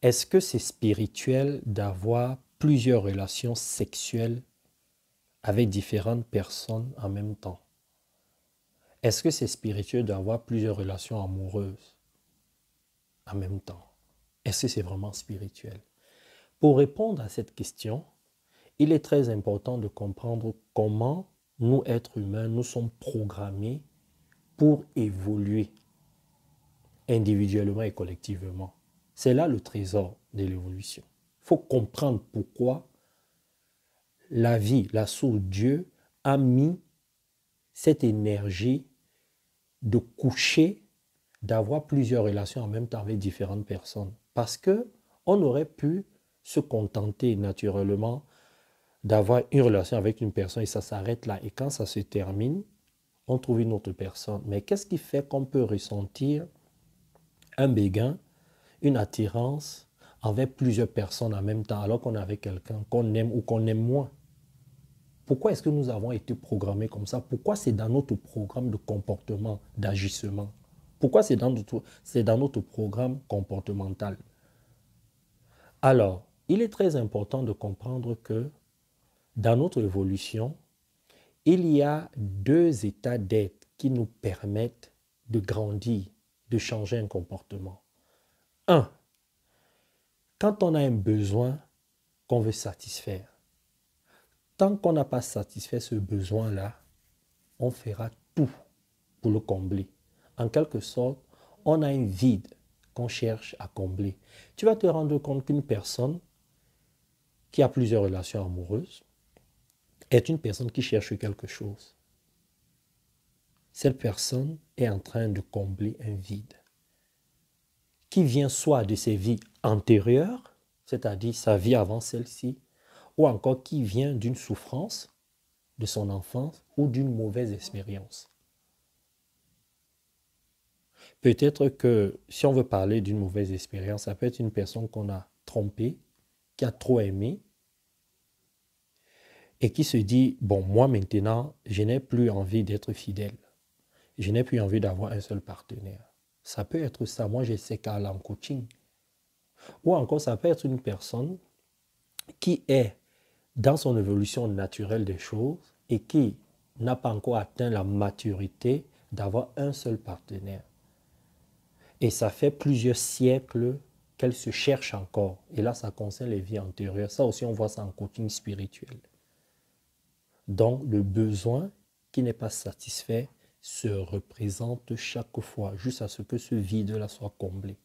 Est-ce que c'est spirituel d'avoir plusieurs relations sexuelles avec différentes personnes en même temps? Est-ce que c'est spirituel d'avoir plusieurs relations amoureuses en même temps? Est-ce que c'est vraiment spirituel? Pour répondre à cette question, il est très important de comprendre comment nous, êtres humains, nous sommes programmés pour évoluer individuellement et collectivement. C'est là le trésor de l'évolution. Il faut comprendre pourquoi la vie, la source, Dieu a mis cette énergie de coucher, d'avoir plusieurs relations en même temps avec différentes personnes. Parce que on aurait pu se contenter naturellement d'avoir une relation avec une personne et ça s'arrête là. Et quand ça se termine, on trouve une autre personne. Mais qu'est-ce qui fait qu'on peut ressentir un béguin, une attirance envers plusieurs personnes en même temps alors qu'on est avec quelqu'un qu'on aime ou qu'on aime moins? Pourquoi est-ce que nous avons été programmés comme ça? Pourquoi c'est dans notre programme de comportement, d'agissement? Pourquoi c'est dans notre programme comportemental? Alors, il est très important de comprendre que dans notre évolution, il y a deux états d'être qui nous permettent de grandir, de changer un comportement. Un, quand on a un besoin qu'on veut satisfaire. Tant qu'on n'a pas satisfait ce besoin-là, on fera tout pour le combler. En quelque sorte, on a un vide qu'on cherche à combler. Tu vas te rendre compte qu'une personne qui a plusieurs relations amoureuses est une personne qui cherche quelque chose. Cette personne est en train de combler un vide qui vient soit de ses vies antérieures, c'est-à-dire sa vie avant celle-ci, ou encore qui vient d'une souffrance de son enfance ou d'une mauvaise expérience. Peut-être que si on veut parler d'une mauvaise expérience, ça peut être une personne qu'on a trompée, qui a trop aimé et qui se dit, bon, moi maintenant, je n'ai plus envie d'être fidèle. Je n'ai plus envie d'avoir un seul partenaire. Ça peut être ça. Moi, je sais qu'à en coaching. Ou encore, ça peut être une personne qui est dans son évolution naturelle des choses et qui n'a pas encore atteint la maturité d'avoir un seul partenaire. Et ça fait plusieurs siècles qu'elle se cherche encore. Et là, ça concerne les vies antérieures. Ça aussi, on voit ça en coaching spirituel. Donc, le besoin qui n'est pas satisfait se représente chaque fois, jusqu'à ce que ce vide-là soit comblé.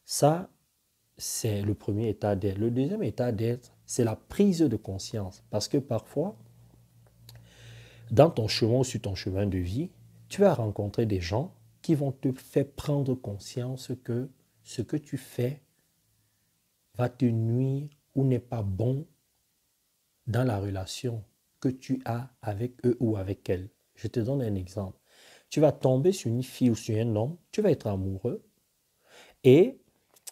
Ça, c'est le premier état d'être. Le deuxième état d'être, c'est la prise de conscience. Parce que parfois, dans ton chemin ou sur ton chemin de vie, tu vas rencontrer des gens qui vont te faire prendre conscience que ce que tu fais va te nuire ou n'est pas bon dans la relation que tu as avec eux ou avec elles. Je te donne un exemple. Tu vas tomber sur une fille ou sur un homme, tu vas être amoureux et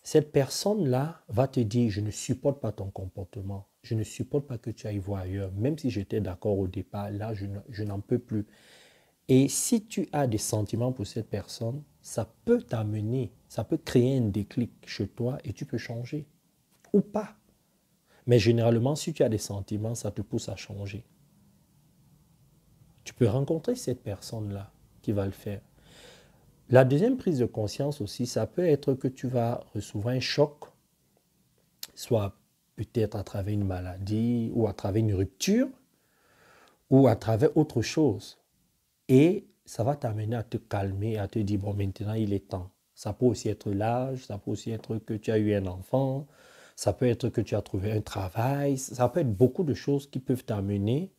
cette personne-là va te dire, je ne supporte pas ton comportement, je ne supporte pas que tu ailles voir ailleurs, même si j'étais d'accord au départ, là je n'en peux plus. Et si tu as des sentiments pour cette personne, ça peut t'amener, ça peut créer un déclic chez toi et tu peux changer. Ou pas. Mais généralement, si tu as des sentiments, ça te pousse à changer. Tu peux rencontrer cette personne-là qui va le faire. La deuxième prise de conscience aussi, ça peut être que tu vas recevoir un choc, soit peut-être à travers une maladie ou à travers une rupture ou à travers autre chose. Et ça va t'amener à te calmer, à te dire, bon, maintenant il est temps. Ça peut aussi être l'âge, ça peut aussi être que tu as eu un enfant, ça peut être que tu as trouvé un travail, ça peut être beaucoup de choses qui peuvent t'amener,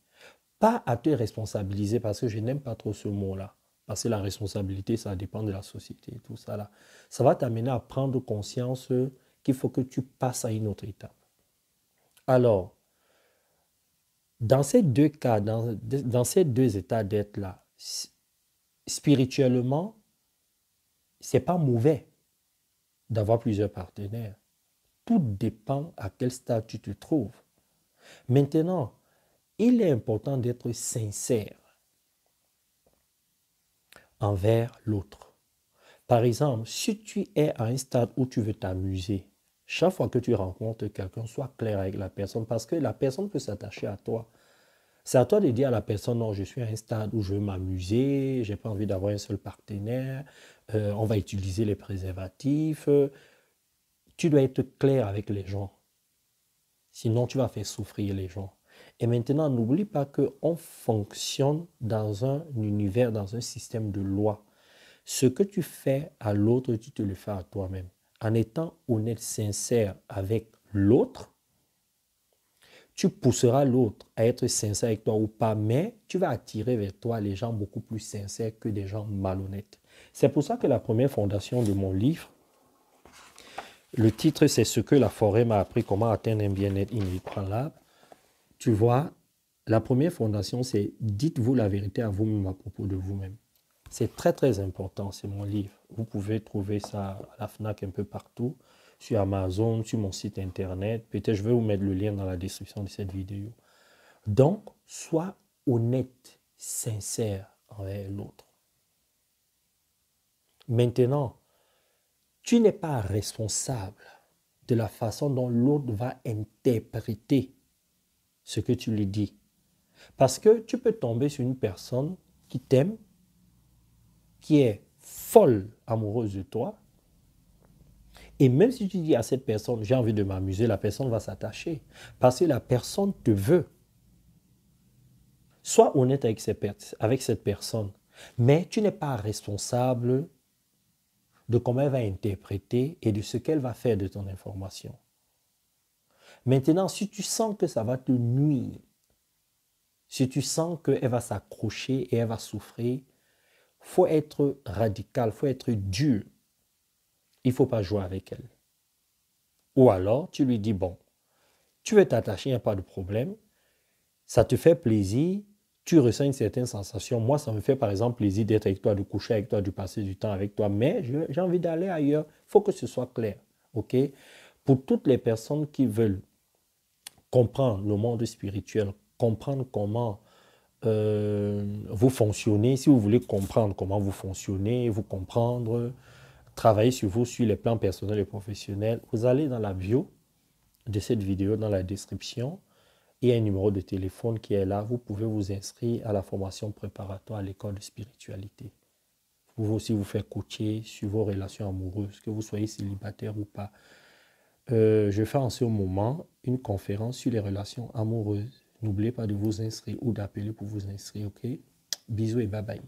pas à te responsabiliser, parce que je n'aime pas trop ce mot-là. Parce que la responsabilité, ça dépend de la société et tout ça là. Ça va t'amener à prendre conscience qu'il faut que tu passes à une autre étape. Alors, dans ces deux cas, dans ces deux états d'être-là, spirituellement, c'est pas mauvais d'avoir plusieurs partenaires. Tout dépend à quel stade tu te trouves. Maintenant, il est important d'être sincère envers l'autre. Par exemple, si tu es à un stade où tu veux t'amuser, chaque fois que tu rencontres quelqu'un, sois clair avec la personne parce que la personne peut s'attacher à toi. C'est à toi de dire à la personne, non, je suis à un stade où je veux m'amuser, je n'ai pas envie d'avoir un seul partenaire, on va utiliser les préservatifs. Tu dois être clair avec les gens, sinon tu vas faire souffrir les gens. Et maintenant, n'oublie pas qu'on fonctionne dans un univers, dans un système de loi. Ce que tu fais à l'autre, tu te le fais à toi-même. En étant honnête, sincère avec l'autre, tu pousseras l'autre à être sincère avec toi ou pas, mais tu vas attirer vers toi les gens beaucoup plus sincères que des gens malhonnêtes. C'est pour ça que la première fondation de mon livre, le titre c'est « Ce que la forêt m'a appris, comment atteindre un bien-être inébranlable ». Tu vois, la première fondation c'est « Dites-vous la vérité à vous-même à propos de vous-même ». C'est très très important, c'est mon livre. Vous pouvez trouver ça à la FNAC un peu partout, sur Amazon, sur mon site internet. Peut-être je vais vous mettre le lien dans la description de cette vidéo. Donc, sois honnête, sincère envers l'autre. Maintenant, tu n'es pas responsable de la façon dont l'autre va interpréter ce que tu lui dis. Parce que tu peux tomber sur une personne qui t'aime, qui est folle amoureuse de toi, et même si tu dis à cette personne, j'ai envie de m'amuser, la personne va s'attacher. Parce que la personne te veut. Sois honnête avec cette personne. Mais tu n'es pas responsable de comment elle va interpréter et de ce qu'elle va faire de ton information. Maintenant, si tu sens que ça va te nuire, si tu sens qu'elle va s'accrocher et elle va souffrir, il faut être radical, il faut être dur. Il ne faut pas jouer avec elle. Ou alors, tu lui dis, bon, tu veux t'attacher, il n'y a pas de problème. Ça te fait plaisir, tu ressens une certaine sensation. Moi, ça me fait par exemple plaisir d'être avec toi, de coucher avec toi, de passer du temps avec toi. Mais j'ai envie d'aller ailleurs. Il faut que ce soit clair. OK? Pour toutes les personnes qui veulent comprendre le monde spirituel, comprendre comment vous fonctionnez, si vous voulez comprendre comment vous fonctionnez, vous comprendre, travailler sur vous, sur les plans personnels et professionnels, vous allez dans la bio de cette vidéo, dans la description. Il y a un numéro de téléphone qui est là. Vous pouvez vous inscrire à la formation préparatoire à l'école de spiritualité. Vous pouvez aussi vous faire coacher sur vos relations amoureuses, que vous soyez célibataire ou pas. Je fais en ce moment une conférence sur les relations amoureuses. N'oubliez pas de vous inscrire ou d'appeler pour vous inscrire, ok? Bisous et bye bye.